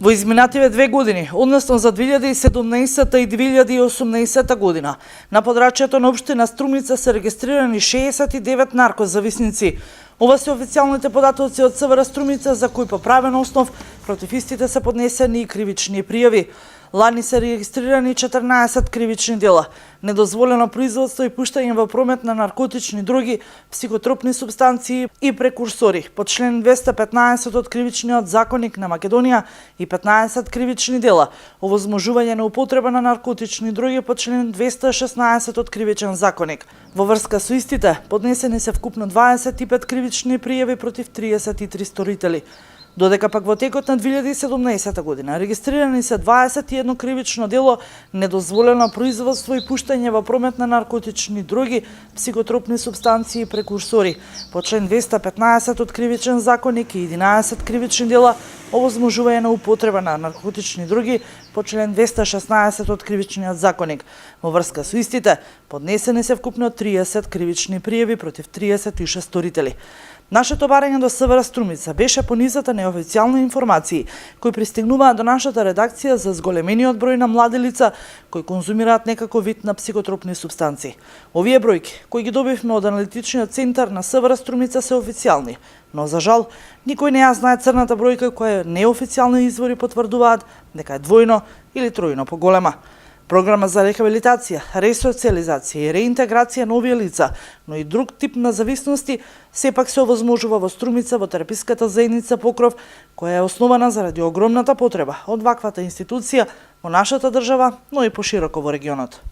Во изминативе 2 години, односно за 2017 и 2018 година, на подрачјето на општина Струмица се регистрирани 69 наркозависници. Ова се официјалните податоци од СВР Струмица, за кои по правен основ против истите се поднесени и кривични пријави. Лани се регистрирани 14 кривични дела, недозволено производство и пуштање во промет на наркотични дроги, психотропни супстанции и прекурсори по член 215 од Кривичниот законник на Македонија и 15 кривични дела, овозможување на употреба на наркотични дроги по член 216 од Кривичен законник. Во врска со истите, поднесени се вкупно 25 кривични пријави против 33 сторители. Додека пак во текот на 2017 година регистрирани се 21 кривично дело недозволено производство и пуштање во промет на наркотични дроги, психотропни супстанции и прекурсори по член 215 од Кривичен законник и 11 кривични дела овозможување на употреба на наркотични дроги по член 216 од Кривичниот законник. Во врска со истите, поднесени се вкупно 30 кривични пријави против 36 сторители. Нашето барање до СВР Струмица беше по низата неофицијални информации кои пристигнуваат до нашата редакција за зголемениот број на млади лица кои конзумираат некаков вид на психотропни супстанции. Овие бројки кои ги добивме од аналитичниот центар на СВР Струмица се официјални, но за жал никој не ја знае црната бројка која неофицијални извори потврдуваат дека е двојно или тројно поголема. Програма за рехабилитација, ресоциализација и реинтеграција на овие лица, но и друг тип на зависности, сепак се овозможува во Струмица во тераписката заедница Покров, која е основана заради огромната потреба од ваквата институција во нашата држава, но и пошироко во регионот.